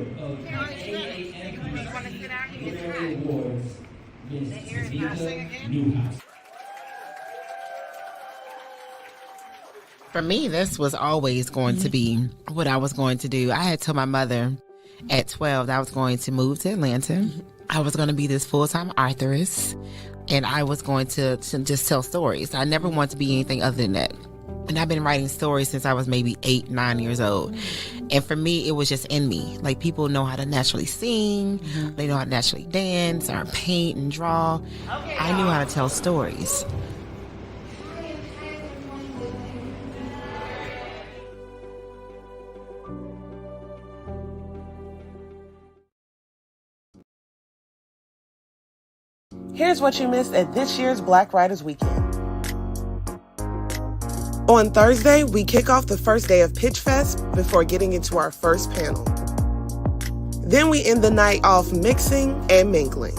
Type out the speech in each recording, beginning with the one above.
of AAM literary awards, Ms. Tamika Newhouse. For me, this was always going to be what I was going to do. I had told my mother at 12 that I was going to move to Atlanta. I was going to be this full-time authoress, and I was going to just tell stories. I never wanted to be anything other than that. And I've been writing stories since I was maybe 8, 9 years old. And for me, it was just in me. Like, people know how to naturally sing, they know how to naturally dance or paint and draw. I knew how to tell stories. Here's what you missed at this year's Black Writers Weekend. On Thursday, we kick off the first day of Pitch Fest before getting into our first panel. Then we end the night off mixing and mingling.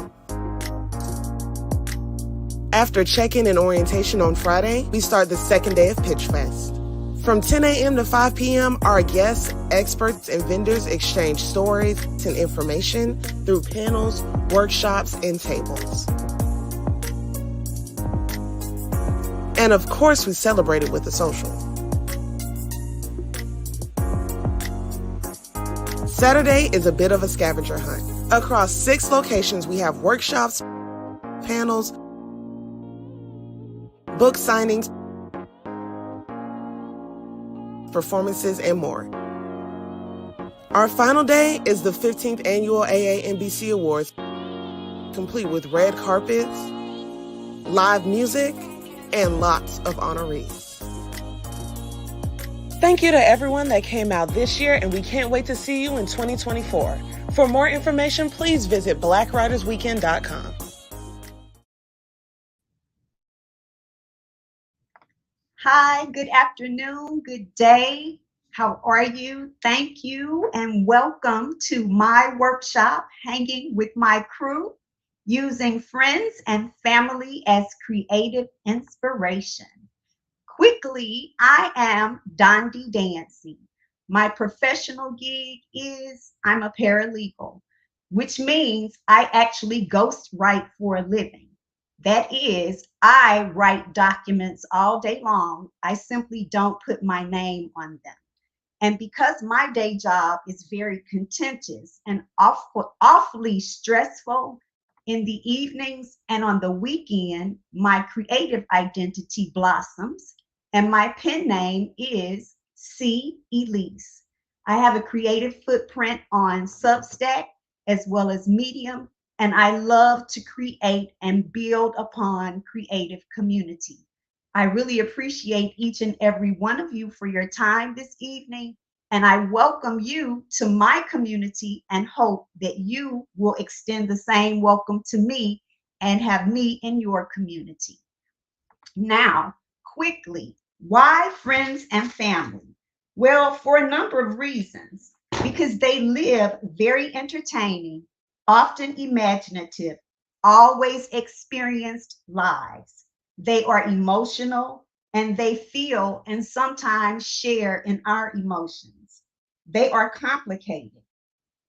After check-in and orientation on Friday, we start the second day of Pitch Fest. From 10 a.m. to 5 p.m., our guests, experts, and vendors exchange stories and information through panels, workshops, and tables. And of course, we celebrate it with a social. Saturday is a bit of a scavenger hunt. Across 6 locations, we have workshops, panels, book signings, performances, and more. Our final day is the 15th annual AANBC Awards, complete with red carpets, live music, and lots of honorees. Thank you to everyone that came out this year, and we can't wait to see you in 2024. For more information, please visit blackwritersweekend.com. Hi, good afternoon, good day. How are you? Thank you and welcome to my workshop, Hanging with My Crew, using friends and family as creative inspiration. Quickly, I am Dondi Dancy. My professional gig is I'm a paralegal, which means I actually ghostwrite for a living. That is, I write documents all day long. I simply don't put my name on them. And because my day job is very contentious and awfully stressful, in the evenings and on the weekend, my creative identity blossoms, and my pen name is C. Elise. I have a creative footprint on Substack as well as Medium, and I love to create and build upon creative community. I really appreciate each and every one of you for your time this evening, and I welcome you to my community and hope that you will extend the same welcome to me and have me in your community. Now, quickly, why friends and family? Well, for a number of reasons. Because they live very entertaining, often imaginative, always experienced lives. They are emotional and they feel and sometimes share in our emotions. They are complicated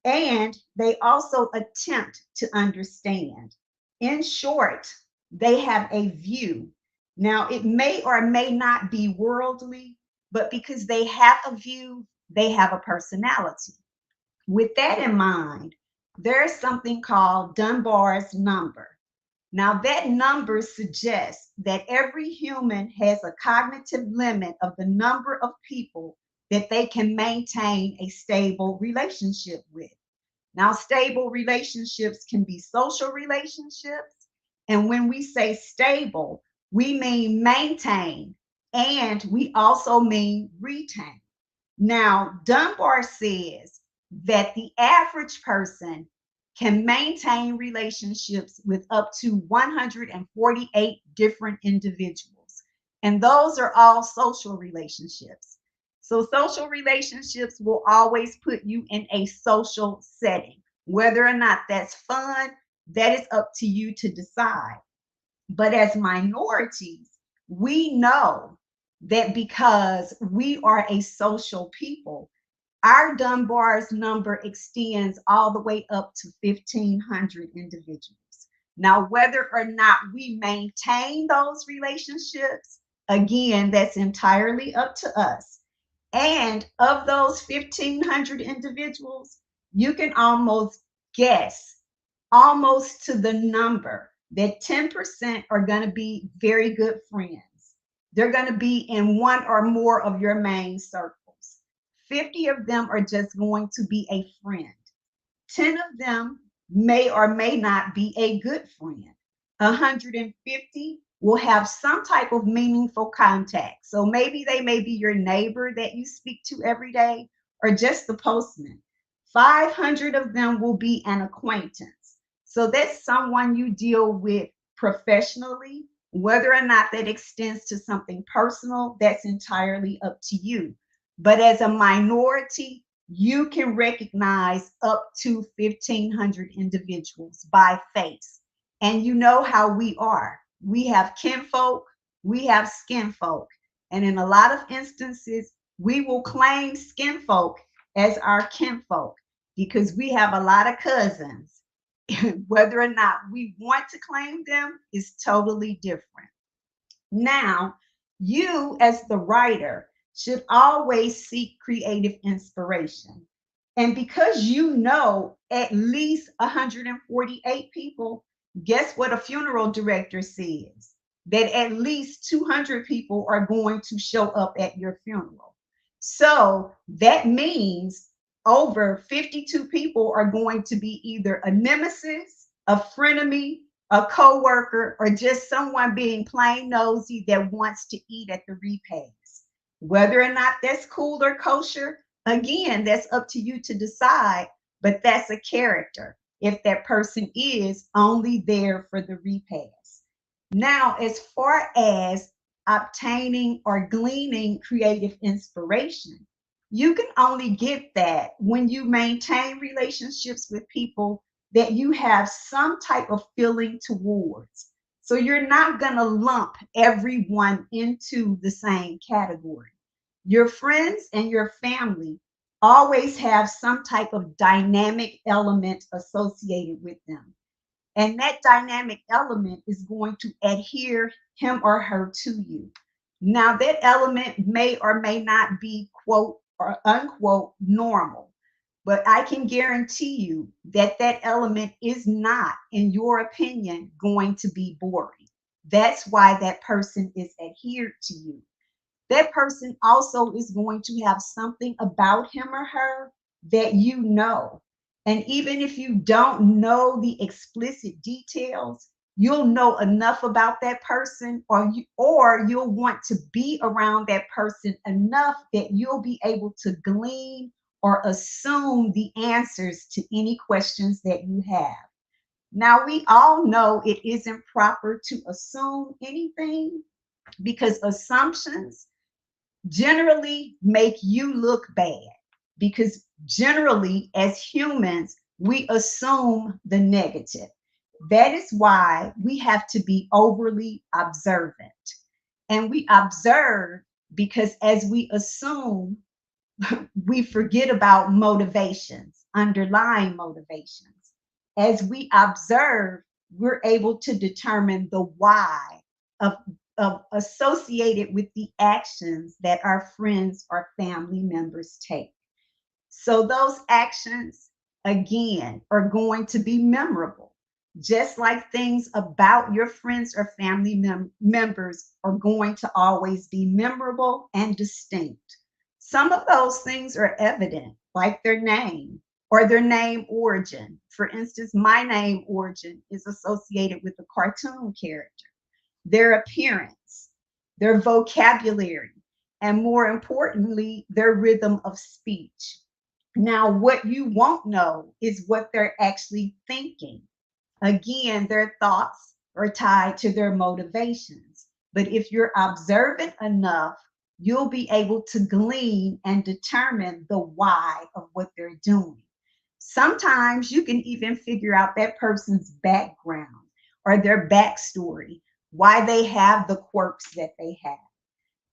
and they also attempt to understand. In short, they have a view. Now, it may or may not be worldly, but because they have a view, they have a personality. With that in mind, there's something called Dunbar's number. Now, that number suggests that every human has a cognitive limit of the number of people that they can maintain a stable relationship with. Now, stable relationships can be social relationships. And when we say stable, we mean maintain, and we also mean retain. Now, Dunbar says that the average person can maintain relationships with up to 148 different individuals. And those are all social relationships. So social relationships will always put you in a social setting. Whether or not that's fun, that is up to you to decide. But as minorities, we know that because we are a social people, Our Dunbar's number extends all the way up to 1,500 individuals. Now, whether or not we maintain those relationships, again, that's entirely up to us. And of those 1,500 individuals, you can almost guess, almost to the number, that 10% are going to be very good friends. They're going to be in one or more of your main circles. 50 of them are just going to be a friend. 10 of them may or may not be a good friend. 150 will have some type of meaningful contact. So maybe they may be your neighbor that you speak to every day, or just the postman. 500 of them will be an acquaintance. So that's someone you deal with professionally. Whether or not that extends to something personal, that's entirely up to you. But as a minority, you can recognize up to 1,500 individuals by face. And you know how we are. We have kinfolk, we have skinfolk. And in a lot of instances, we will claim skinfolk as our kinfolk because we have a lot of cousins. Whether or not we want to claim them is totally different. Now, you as the writer should always seek creative inspiration. And because you know at least 148 people, guess what a funeral director says? That at least 200 people are going to show up at your funeral. So that means over 52 people are going to be either a nemesis, a frenemy, a coworker, or just someone being plain nosy that wants to eat at the repast. Whether or not that's cool or kosher, again, that's up to you to decide, but that's a character if that person is only there for the repast. Now, as far as obtaining or gleaning creative inspiration, you can only get that when you maintain relationships with people that you have some type of feeling towards. So you're not going to lump everyone into the same category. Your friends and your family always have some type of dynamic element associated with them. And that dynamic element is going to adhere him or her to you. Now, that element may or may not be quote or unquote normal, but I can guarantee you that that element is not, in your opinion, going to be boring. That's why that person is adhered to you. That person also is going to have something about him or her that you know. And even if you don't know the explicit details, you'll know enough about that person, or you'll want to be around that person enough that you'll be able to glean or assume the answers to any questions that you have. Now, we all know it isn't proper to assume anything because assumptions generally make you look bad, because generally as humans we assume the negative. That is why we have to be overly observant, and we observe because as we assume we forget about motivations, underlying motivations. As we observe, we're able to determine the why of associated with the actions that our friends or family members take. So those actions, again, are going to be memorable, just like things about your friends or family members are going to always be memorable and distinct. Some of those things are evident, like their name or their name origin. For instance, my name origin is associated with a cartoon character, their appearance, their vocabulary, and more importantly, their rhythm of speech. Now, what you won't know is what they're actually thinking. Again, their thoughts are tied to their motivations. But if you're observant enough, you'll be able to glean and determine the why of what they're doing. Sometimes you can even figure out that person's background or their backstory, why they have the quirks that they have.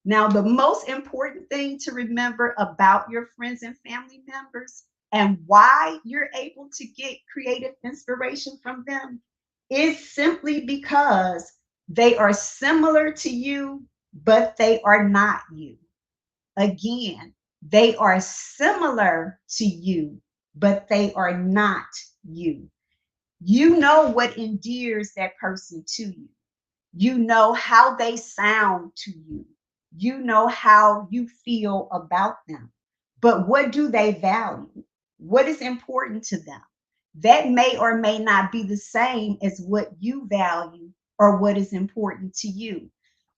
Now, the most important thing to remember about your friends and family members and why you're able to get creative inspiration from them is simply because they are similar to you, but they are not you. Again, they are similar to you, but they are not you. You know what endears that person to you. You know how they sound to you. You know how you feel about them. But what do they value? What is important to them? That may or may not be the same as what you value or what is important to you.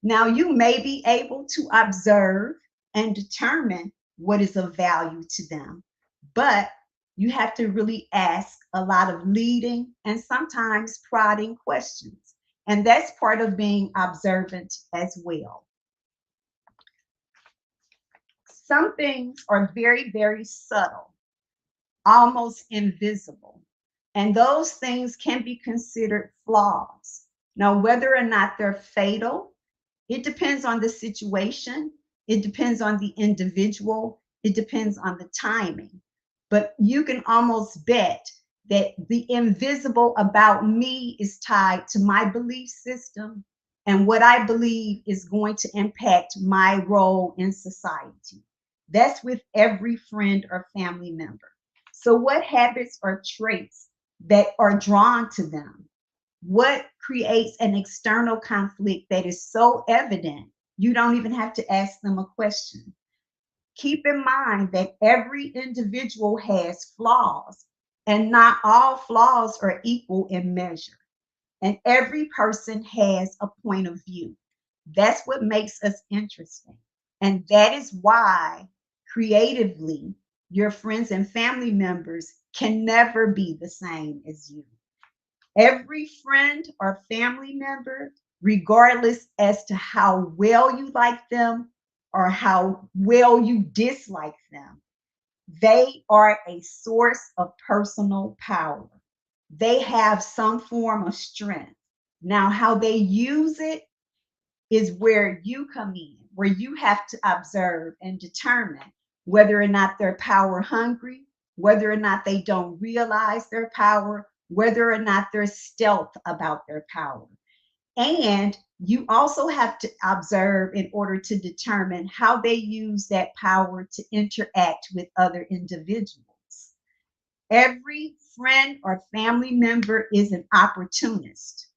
Now, you may be able to observe and determine what is of value to them, but you have to really ask a lot of leading and sometimes prodding questions. And that's part of being observant as well. Some things are very, very subtle, almost invisible. And those things can be considered flaws. Now, whether or not they're fatal, it depends on the situation, it depends on the individual, it depends on the timing. But you can almost bet that the invisible about me is tied to my belief system and what I believe is going to impact my role in society. That's with every friend or family member. So, what habits or traits that are drawn to them? What creates an external conflict that is so evident you don't even have to ask them a question? Keep in mind that every individual has flaws, and not all flaws are equal in measure. And every person has a point of view. That's what makes us interesting. And that is why creatively, your friends and family members can never be the same as you. Every friend or family member, regardless as to how well you like them or how well you dislike them, they are a source of personal power. They have some form of strength. Now, how they use it is where you come in, where you have to observe and determine whether or not they're power hungry, whether or not they don't realize their power, whether or not they're stealth about their power. And you also have to observe in order to determine how they use that power to interact with other individuals. Every friend or family member is an opportunist.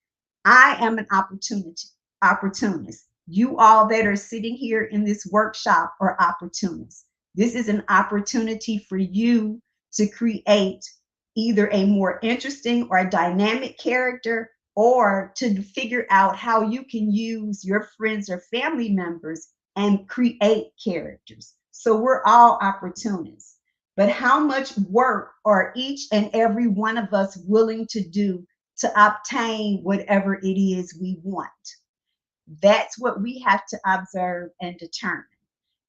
I am an opportunist. You all that are sitting here in this workshop are opportunists. This is an opportunity for you to create either a more interesting or dynamic character, or to figure out how you can use your friends or family members and create characters. So we're all opportunists. But how much work are each and every one of us willing to do to obtain whatever it is we want? That's what we have to observe and determine.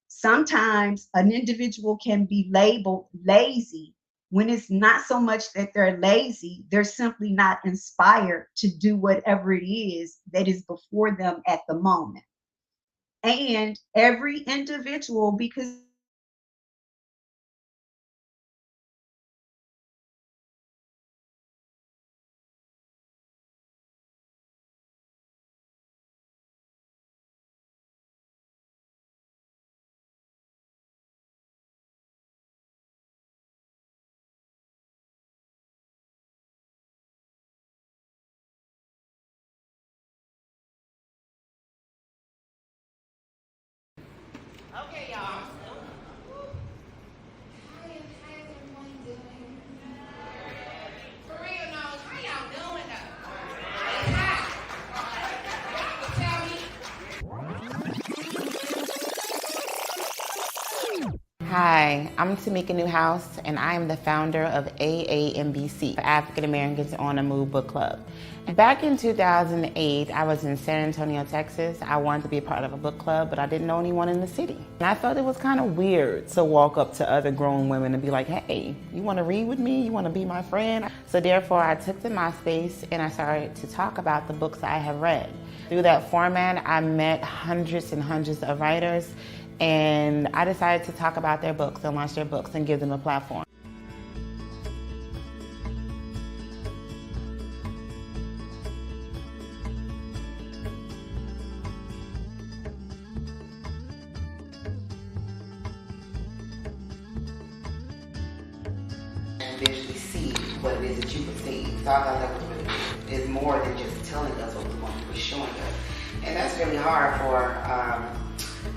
Sometimes an individual can be labeled lazy when it's not so much that they're lazy, they're simply not inspired to do whatever it is that is before them at the moment. And every individual, because Okay, y'all. Hi, I'm Tamika Newhouse, and I am the founder of AAMBC, African Americans on the Move Book Club. Back in 2008, I was in San Antonio, Texas. I wanted to be a part of a book club, but I didn't know anyone in the city. And I felt it was kind of weird to walk up to other grown women and be like, hey, you want to read with me? You want to be my friend? So therefore, I took to MySpace and I started to talk about the books I have read. Through that format, I met hundreds and hundreds of writers, and I decided to talk about their books and launch their books and give them a platform. And visually see what it is that you perceive. So I thought that was really good. It's more than just telling us what we want, we're showing us. And that's really hard for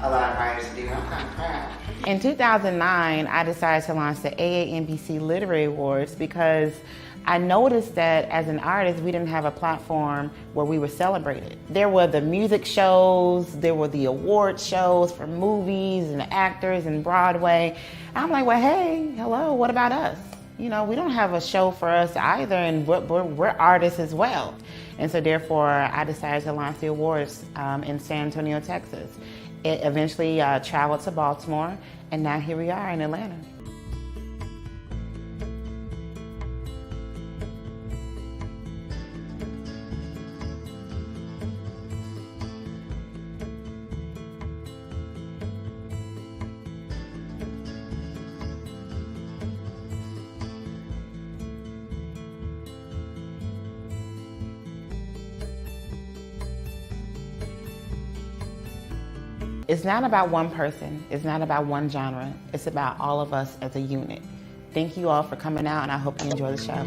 a lot of writers to do. I'm kind of proud. In 2009, I decided to launch the AAMBC Literary Awards because I noticed that as an artist, we didn't have a platform where we were celebrated. There were the music shows, there were the award shows for movies and actors and Broadway. I'm like, well, hey, hello, what about us? You know, we don't have a show for us either, and we're artists as well. And so therefore, I decided to launch the awards in San Antonio, Texas. It eventually traveled to Baltimore, and now here we are in Atlanta. It's not about one person, it's not about one genre, it's about all of us as a unit. Thank you all for coming out, and I hope you enjoy the show.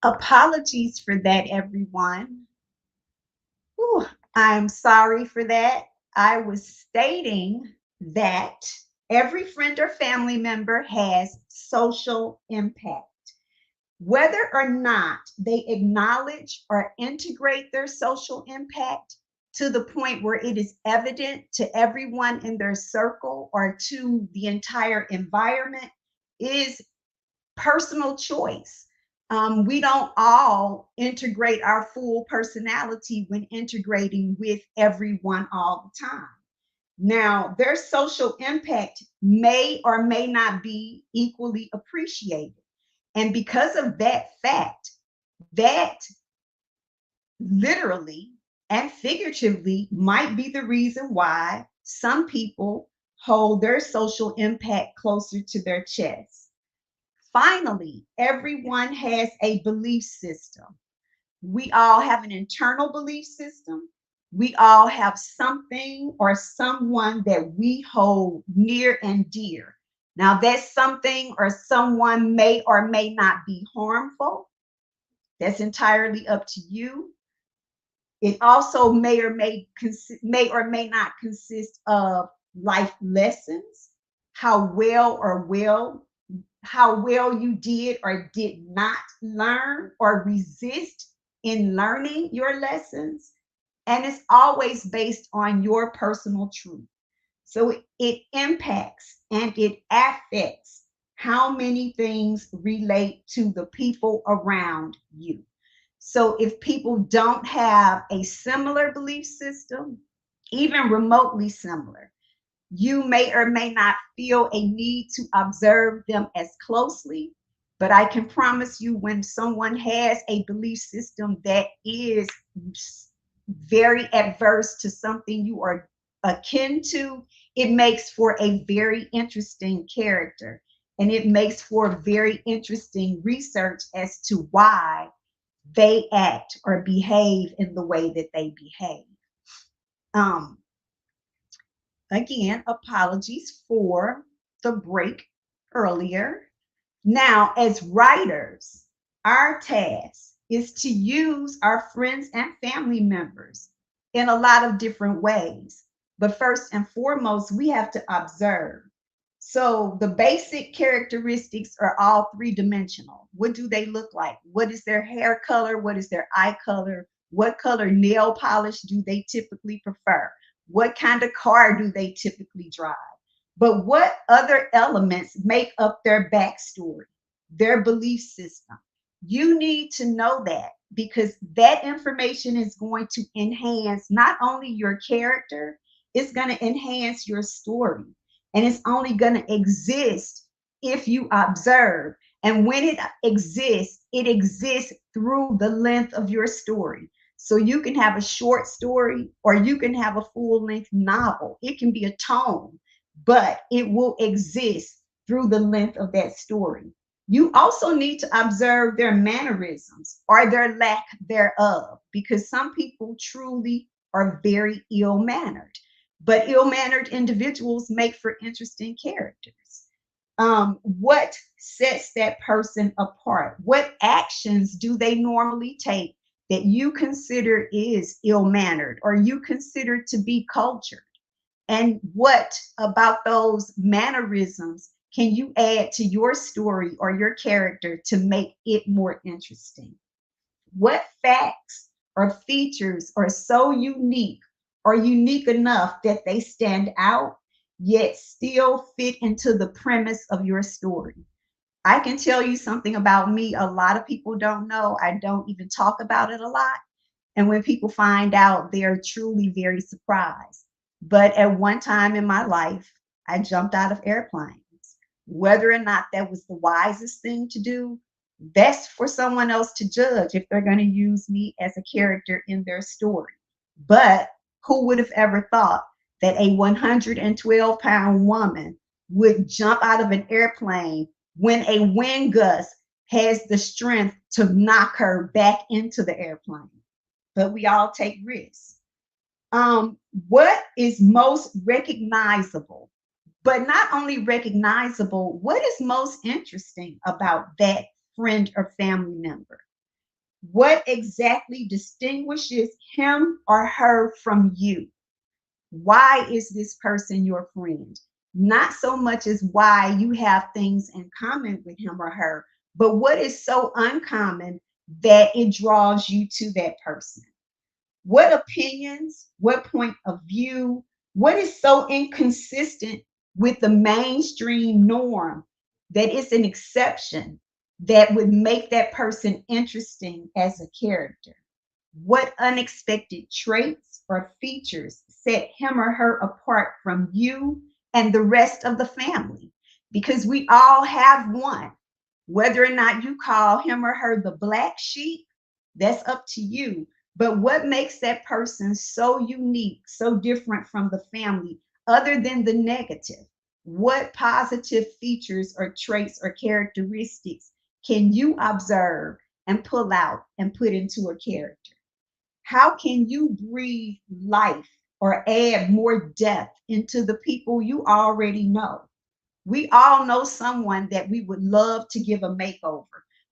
Apologies for that, everyone. Whew, I'm sorry for that. I was stating that every friend or family member has social impact. Whether or not they acknowledge or integrate their social impact to the point where it is evident to everyone in their circle or to the entire environment is personal choice. We don't all integrate our full personality when integrating with everyone all the time. Now, their social impact may or may not be equally appreciated. And because of that fact, that literally and figuratively might be the reason why some people hold their social impact closer to their chest. Finally, everyone has a belief system. We all have an internal belief system. We all have something or someone that we hold near and dear. Now, that something or someone may or may not be harmful. That's entirely up to you. It also may or may not consist of life lessons, how well you did or did not learn or resist in learning your lessons. And it's always based on your personal truth. So it impacts and it affects how many things relate to the people around you. So if people don't have a similar belief system, even remotely similar, you may or may not feel a need to observe them as closely, but I can promise you when someone has a belief system that is very adverse to something you are akin to, it makes for a very interesting character, and it makes for very interesting research as to why they act or behave in the way that they behave. Again, apologies for the break earlier. Now, as writers, our task is to use our friends and family members in a lot of different ways. But first and foremost, we have to observe. So the basic characteristics are all three-dimensional. What do they look like? What is their hair color? What is their eye color? What color nail polish do they typically prefer? What kind of car do they typically drive? But what other elements make up their backstory, their belief system? You need to know that, because that information is going to enhance not only your character, it's going to enhance your story. And it's only going to exist if you observe. And when it exists through the length of your story. So you can have a short story or you can have a full-length novel. It can be a tome, but it will exist through the length of that story. You also need to observe their mannerisms or their lack thereof, because some people truly are very ill-mannered. But ill-mannered individuals make for interesting characters. What sets that person apart? What actions do they normally take that you consider is ill-mannered or you consider to be cultured? And what about those mannerisms can you add to your story or your character to make it more interesting? What facts or features are so unique or unique enough that they stand out, yet still fit into the premise of your story? I can tell you something about me a lot of people don't know. I don't even talk about it a lot. And when people find out, they're truly very surprised. But at one time in my life, I jumped out of airplanes. Whether or not that was the wisest thing to do, that's for someone else to judge if they're going to use me as a character in their story. But who would have ever thought that a 112-pound woman would jump out of an airplane when a wind gust has the strength to knock her back into the airplane? But we all take risks. What is most recognizable? But not only recognizable, what is most interesting about that friend or family member? What exactly distinguishes him or her from you? Why is this person your friend? Not so much as why you have things in common with him or her, but what is so uncommon that it draws you to that person? What opinions, what point of view, what is so inconsistent with the mainstream norm that it's an exception that would make that person interesting as a character? What unexpected traits or features set him or her apart from you and the rest of the family? Because we all have one. Whether or not you call him or her the black sheep, that's up to you. But what makes that person so unique, so different from the family, other than the negative? What positive features or traits or characteristics can you observe and pull out and put into a character? How can you breathe life or add more depth into the people you already know? We all know someone that we would love to give a makeover.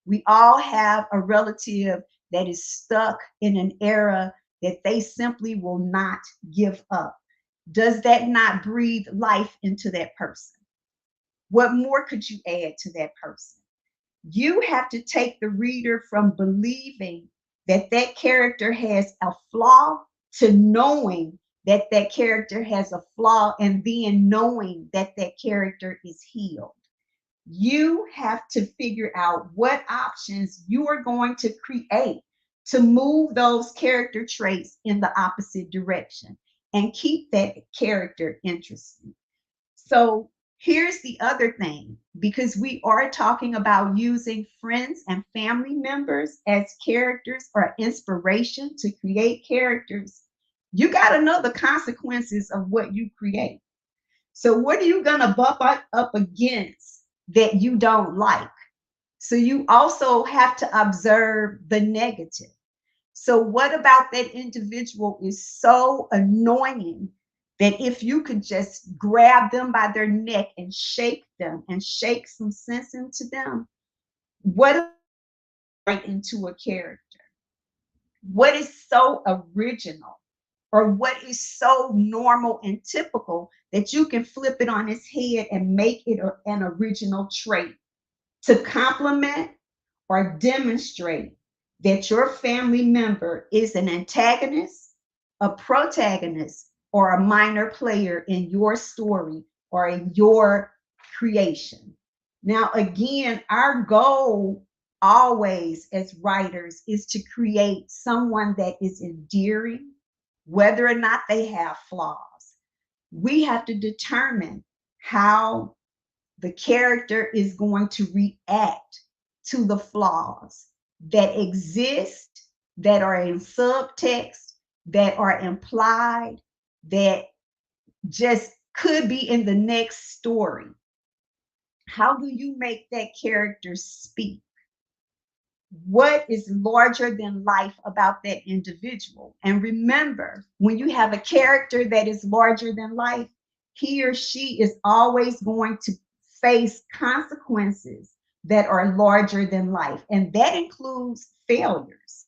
We all have a relative that is stuck in an era that they simply will not give up. Does that not breathe life into that person? What more could you add to that person? You have to take the reader from believing that that character has a flaw to knowing that that character has a flaw, and then knowing that that character is healed. You have to figure out what options you are going to create to move those character traits in the opposite direction and keep that character interesting. So here's the other thing, because we are talking about using friends and family members as characters or inspiration to create characters. You got to know the consequences of what you create. So what are you going to bump up against that you don't like? So you also have to observe the negative. So what about that individual is so annoying that if you could just grab them by their neck and shake them and shake some sense into them, what right into a character? What is so original or what is so normal and typical that you can flip it on its head and make it an original trait to complement or demonstrate that your family member is an antagonist, a protagonist, or a minor player in your story or in your creation. Now, again, our goal always as writers is to create someone that is endearing, whether or not they have flaws. We have to determine how the character is going to react to the flaws that exist, that are in subtext, that are implied, that just could be in the next story. How do you make that character speak? What is larger than life about that individual? And remember, when you have a character that is larger than life, he or she is always going to face consequences that are larger than life, and that includes failures.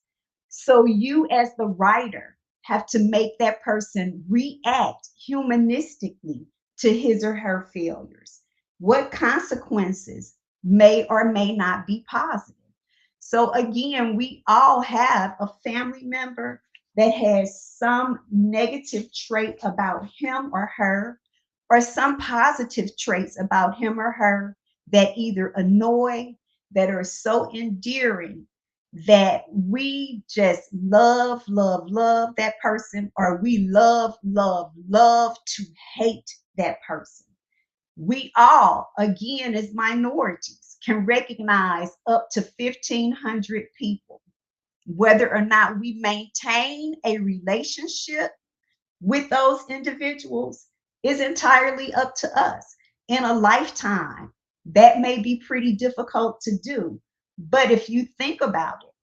So you as the writer have to make that person react humanistically to his or her failures. What consequences may or may not be positive? So again, we all have a family member that has some negative trait about him or her, or some positive traits about him or her that either annoy, that are so endearing that we just love, love, love that person, or we love, love, love to hate that person. We all, again, as minorities, can recognize up to 1,500 people. Whether or not we maintain a relationship with those individuals is entirely up to us. In a lifetime, that may be pretty difficult to do. But if you think about it,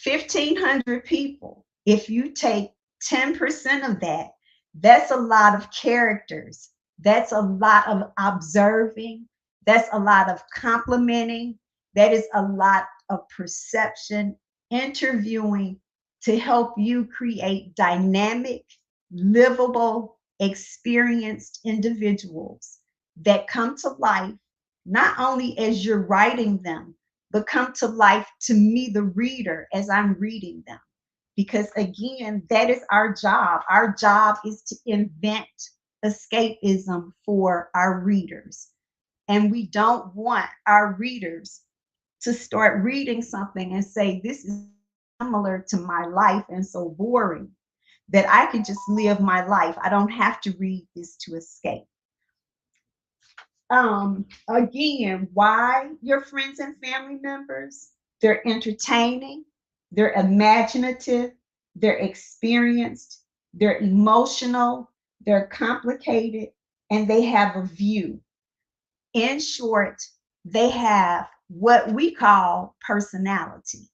1,500 people, if you take 10% of that, that's a lot of characters. That's a lot of observing. That's a lot of complimenting. That is a lot of perception, interviewing to help you create dynamic, livable, experienced individuals that come to life not only as you're writing them, but come to life to me, the reader, as I'm reading them. Because again, that is our job. Our job is to invent escapism for our readers. And we don't want our readers to start reading something and say, this is similar to my life and so boring that I could just live my life. I don't have to read this to escape. Again, why your friends and family members? They're entertaining, they're imaginative, they're experienced, they're emotional, they're complicated, and they have a view. In short, they have what we call personality.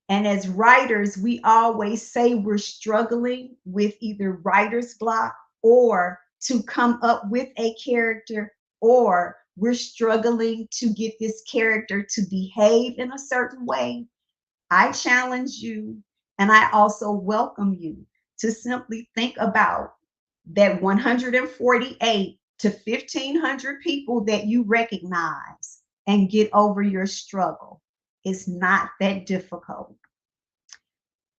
And as writers, we always say we're struggling with either writer's block or to come up with a character, or we're struggling to get this character to behave in a certain way. I challenge you, and I also welcome you to simply think about that 148 to 1,500 people that you recognize and get over your struggle. It's not that difficult.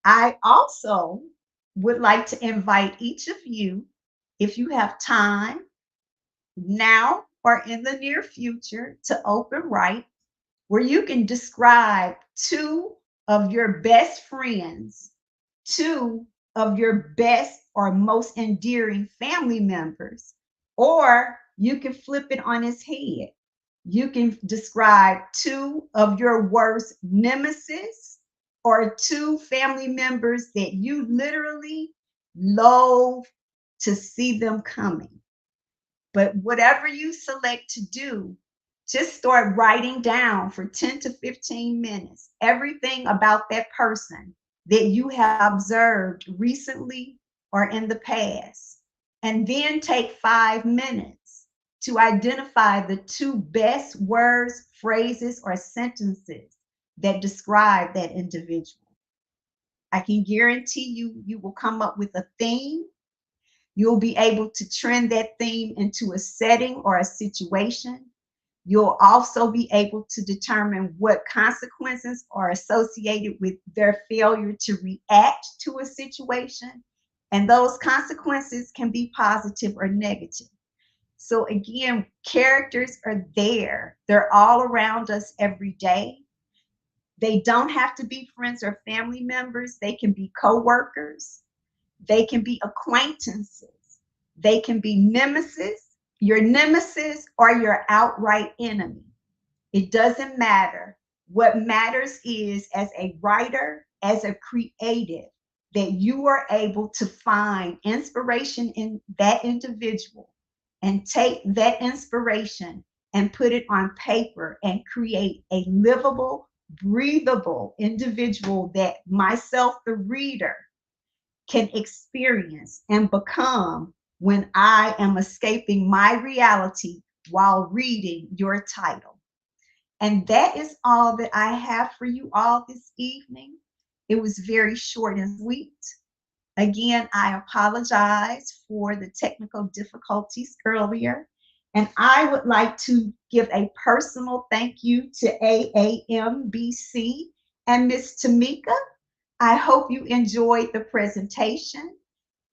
I also would like to invite each of you, if you have time now or in the near future, to open write, where you can describe two of your best friends, two of your best or most endearing family members, or you can flip it on its head. You can describe two of your worst nemesis or two family members that you literally loathe to see them coming. But whatever you select to do, just start writing down for 10 to 15 minutes everything about that person that you have observed recently or in the past. And then take 5 minutes to identify the two best words, phrases, or sentences that describe that individual. I can guarantee you will come up with a theme. You'll be able to trend that theme into a setting or a situation. You'll also be able to determine what consequences are associated with their failure to react to a situation. And those consequences can be positive or negative. So again, characters are there. They're all around us every day. They don't have to be friends or family members. They can be coworkers. They can be acquaintances. They can be your nemesis or your outright enemy. It doesn't matter. What matters is, as a writer, as a creative, that you are able to find inspiration in that individual and take that inspiration and put it on paper and create a livable, breathable individual that myself, the reader, can experience and become when I am escaping my reality while reading your title. And that is all that I have for you all this evening. It was very short and sweet. Again, I apologize for the technical difficulties earlier. And I would like to give a personal thank you to AAMBC and Miss Tamika. I hope you enjoyed the presentation.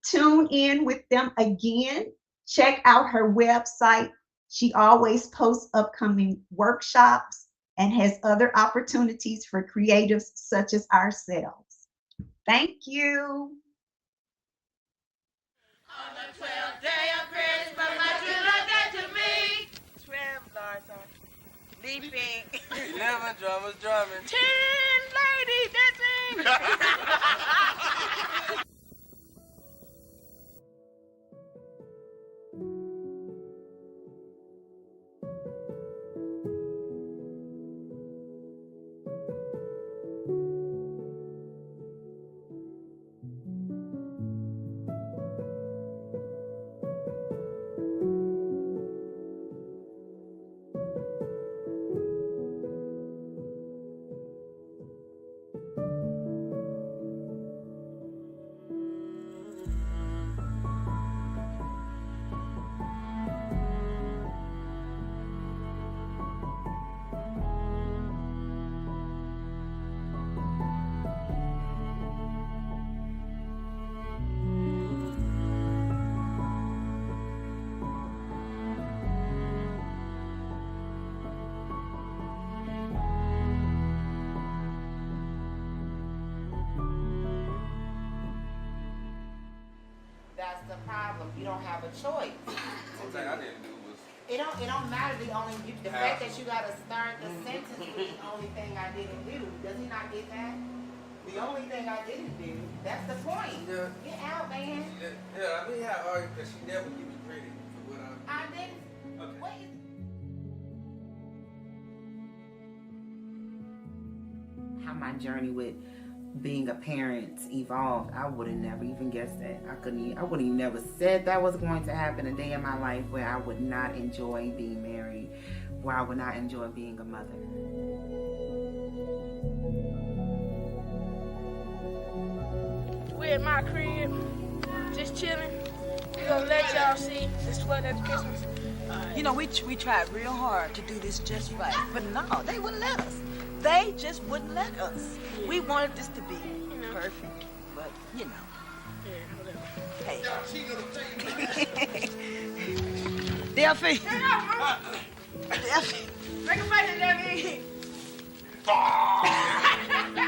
Tune in with them again. Check out her website. She always posts upcoming workshops and has other opportunities for creatives such as ourselves. Thank you. On the 12th day of Christmas, my true love gave to me 12 stars are leaping, 11 drummers drumming, 10 ladies dancing. That's the problem. You don't have a choice. one thing I didn't do was It don't matter. The fact that you gotta start the sentence with the only thing I didn't do. Does he not get that? The only thing I didn't do. That's the point. Yeah. Get out, man. Yeah, I mean, I argued because she never give me credit for what I didn't. Okay. What is How my journey with being a parent evolved, I would have never even guessed that. I wouldn't even never said that was going to happen a day in my life where I would not enjoy being married, where I would not enjoy being a mother. We're at my crib, just chilling. We're gonna let y'all see this what that's Christmas. You know, we tried real hard to do this just right, but no, they wouldn't let us. They just wouldn't let us. We wanted this to be perfect, but you know. Yeah, whatever. Hey. Delphi. Delphi. Make a face at me.